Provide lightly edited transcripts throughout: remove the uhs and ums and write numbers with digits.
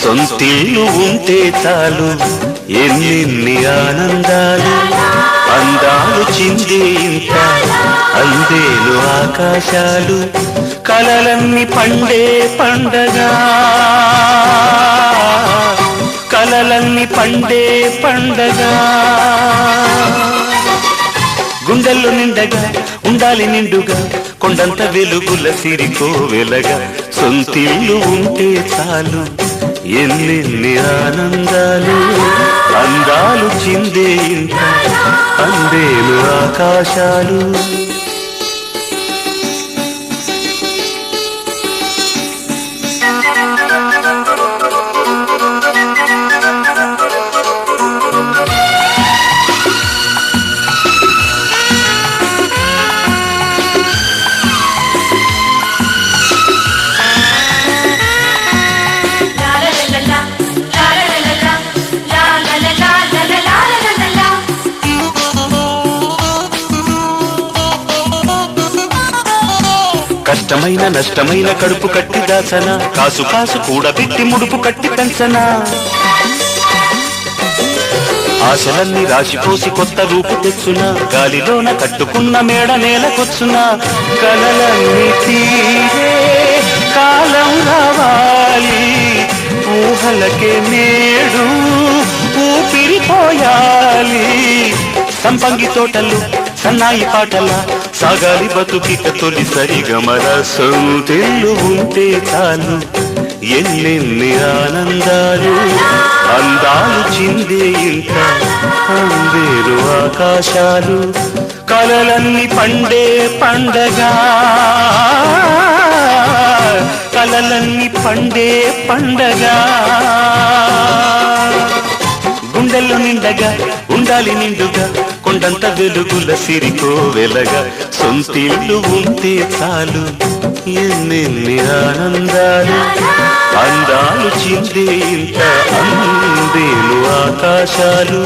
సొంతిల్లు ఉంటే చాలు ఎన్నెన్ని ఆనందాలు అందాలు చిందే ఇంత అందేలు ఆకాశాలు కలలన్నీ పండే పండగా కలలన్నీ పండే పండగా గుండెల్లో నిండగా ఉండాలి నిండుగా కొండంత వెలుగుల సిరికో వెలగా సొంతిల్లు ఉంటే చాలు ఎన్నెన్ని ఆనందాలు అందాలు చిందే ఇంత అందేలు ఆకాశాలు కష్టమైన నష్టమైన కడుపు కట్టి దాచన కాసు కాసు కూడా పెట్టి ముడుపు కట్టి పెంచనా ఆశలన్నీ రాశిపోసి కొత్త రూపు తెచ్చునా గాలిలోన కట్టుకున్న మేడ నేలకొచ్చునా కలలన్నీ తీరే కాలం రావాలి ఊహలకే నేడు ఊపిరిపోయాలి సంపంగి తోటలు సన్నాయి పాటల సాగాలి బతుకిక తొలి సరిగమల సొంతిల్లు ఉంటే చాలు ఎన్నెన్ని ఆనందాలు అందాలు చిందే ఇంత అందేరు ఆకాశాలు కలలన్నీ పండే పండగా కలలన్నీ పండే పండగా గుండెల్లో నిండగా ఉండాలి నిండుగా కొండంత వెలుగుల సిరికో వెలగా సొంతిల్లు ఉంటే చాలు ఎన్నెన్ని ఆనందాలు అందాలు చిందే ఇంత అందేలు ఆకాశాలు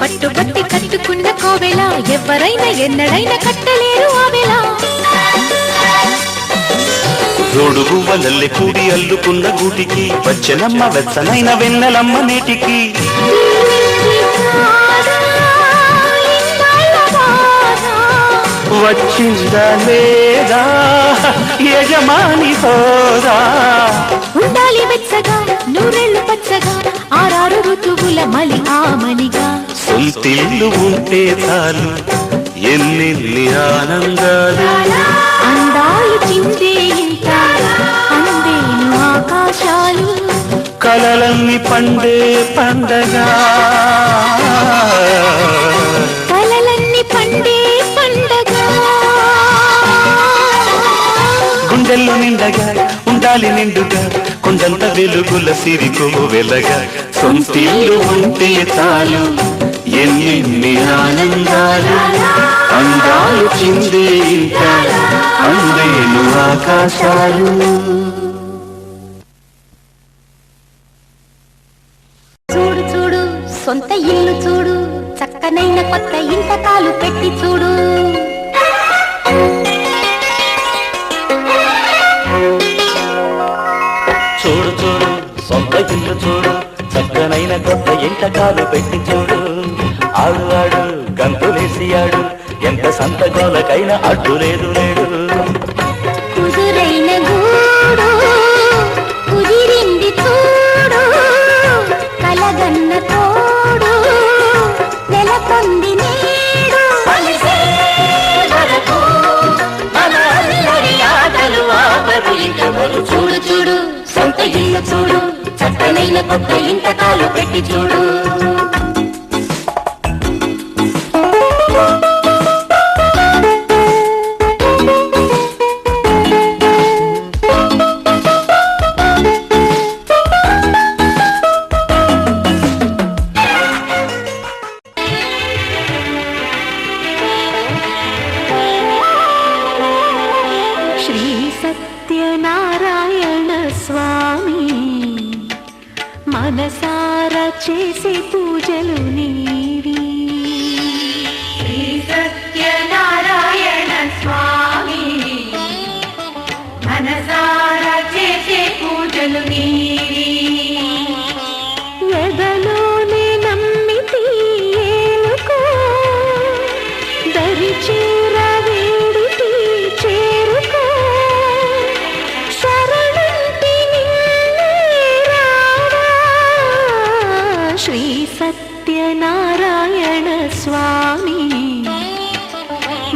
పట్టుబట్టి కట్టుకున్న కోవెల ఎవరైనా ఎన్నడైనా కట్టలేరు ఆవెల రోడుగువ్వలల్లె కూడి అల్లుకున్న గూటికి వచ్చెనమ్మ వెచ్చనైన వెన్నెలమ్మ నేటికి వచ్చిందా లేదా యజమాని హోదా ఉండాలి వెచ్చగా నూరెళ్ళు పచ్చగా ఆరారు ఋతువుల మలి ఆమనిగా సొంతిల్లు ఉంటే చాలు ఎన్నెన్ని ఆనందాలు అందాలు చిందే ఇంత అందేను ఆకాశాలు కలలన్నీ పండే పండగ కలలన్నీ పండే పండగ గుండెల్లో నిండగా ఉండాలి నిండుగా కొండంత వెలుగుల సిరికో వెలగా సొంతిల్లు ఉంటే చాలు ఎన్ని ఆనందాలు అందాలు చిందే ఇంత అందేను ఆకాశాలు చూడు చూడు సొంత ఇల్లు చూడు చక్కనైన కొత్త ఇంట కాలు పెట్టి చూడు చూడు చూడు సొంత ఇల్లు చూడు చక్కనైన కొత్త ఇంట కాలు పెట్టి చూడు ఆడు ఆడు గంతులేసి ఆడు ఎంత సంతకాలకైనా అడ్డు లేదు లేడు కుదురైన గూడు కుదిరింది చూడు కలగన్న తోడు నెలకొంది నేడు చూడు చూడు సొంత ఇల్లు చూడు చక్కనైన కొత్త ఇంట కాలు పెట్టి చూడు శ్రీ సత్యనారాయణ స్వామి మనసారా చేసే పూజలు నీవి శ్రీ సత్యనారాయణ స్వామి మనసారా చేసే పూజలు నీవి ఎదలోనే నమ్మితి ఏలుకో దరి చేర వేడితి చేరుకో శరణంటి నిన్నే రావా శ్రీ సత్యనారాయణ స్వామి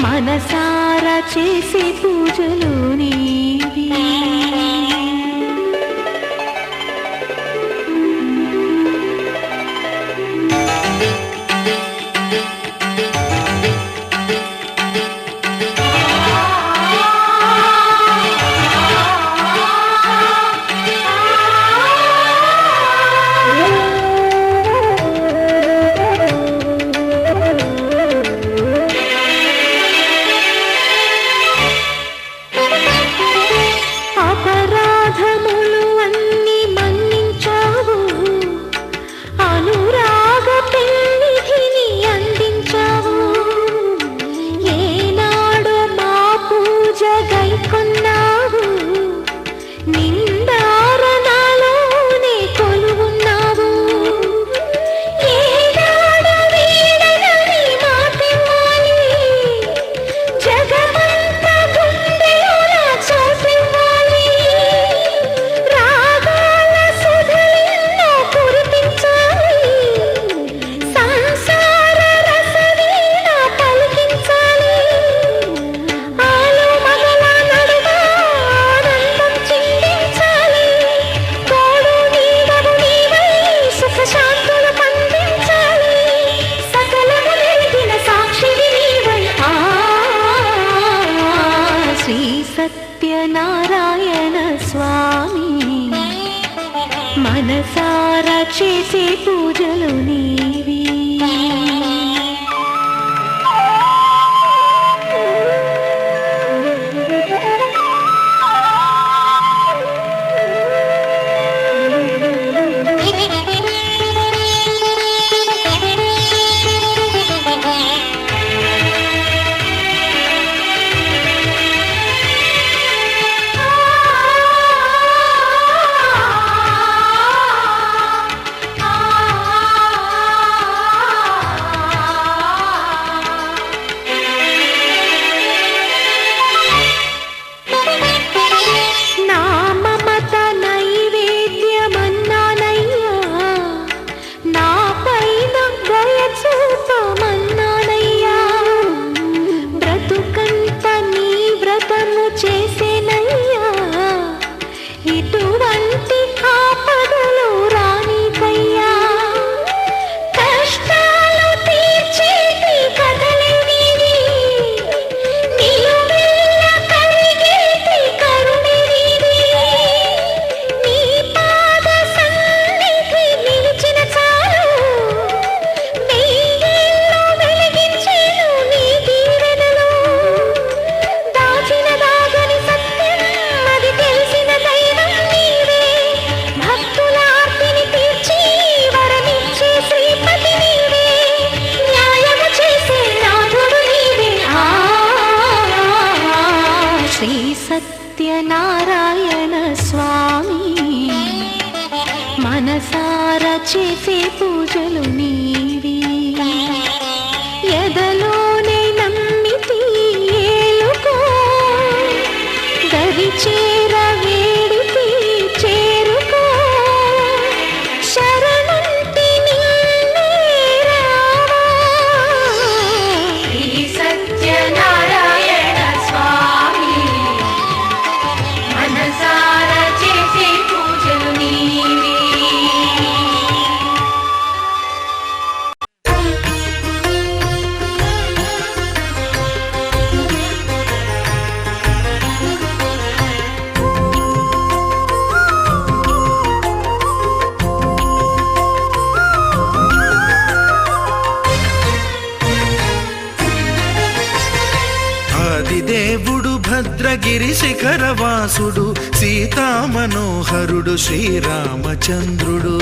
మనసారా చేసే పూజలు నీవి అపరాధములు అన్ని మన్నించావు అనురాగ పెన్నిధిని అందించావు ఏనాడు మా పూజ గైకొన్నావు నిందారణలోనే కొలువున్నావు ఏనాడు వీడనని మాటివ్వాలి జగమంత గుండెలోన చోటివ్వాలి రాగాల సుధలెన్నో కురిపించాలి సంసార రసవీణ పలికించాలి ఆలు మగల నడుమ ఆనందం చిందించాలి తోడు నీడవు నీవై సుఖ శాంతులు పండించాలి సకలము నెరిగిన సాక్షివి నీవై శ్రీ సత్యనారాయణ స్వామి మనసారా చేసే పూజలు నీవి మనసార చేసే పూజలు నీవి ఎదలోనే నమ్మితి ఏలుకో దరి చేర వేడితి చేరుకో శరణంటి నిన్నే రావా శ్రీ సత్యనారాయణ స్వామి మనసార చేసే పూజలు నీవి ఆదిదేవుడు భద్రగిరి శిఖరవాసుడు సీతామనోహరుడు శ్రీరామచంద్రుడు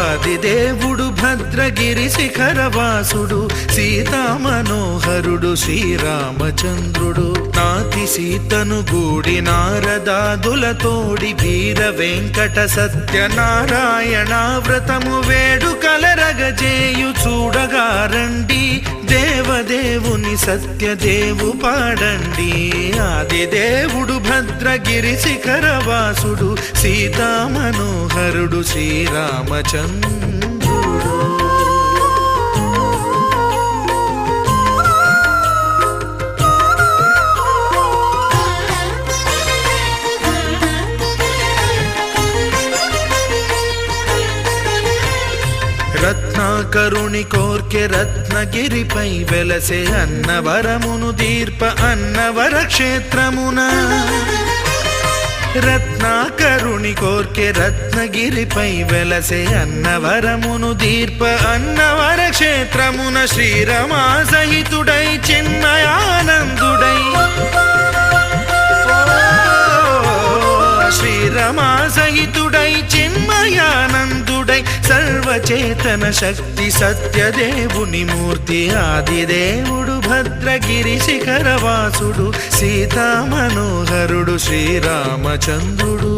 ఆదిదేవుడు భద్రగిరి శిఖరవాసుడు సీతామనోహరుడు శ్రీరామచంద్రుడు నాతి సీతను గూడి నారదాదులతోడి వీర వెంకట సత్యనారాయణ వ్రతము వేడుకలరగజేయు చూడగారండి దేవదేవుని సత్యదేవు పాడండి ఆదిదేవుడు భద్రగిరి శిఖరవాసుడు సీతామనోహరుడు శ్రీరామచంద్రుడు రత్నాకరుని కోర్కె రత్నగిరిపై వెలసే అన్నవరమును దీర్ప అన్నవర క్షేత్రమున రత్నాకరుని కోర్కె రత్నగిరిపై వెలసే అన్నవరమును దీర్ప అన్నవర క్షేత్రమున శ్రీరమా సహితుడై చిన్మయానందుడై శ్రీరమా సహితుడై చిన్మయానందుడై సర్వచేతన శక్తి సత్యదేవుని మూర్తి ఆదిదేవుడు భద్రగిరి శిఖరవాసుడు సీతామనోహరుడు శ్రీరామచంద్రుడు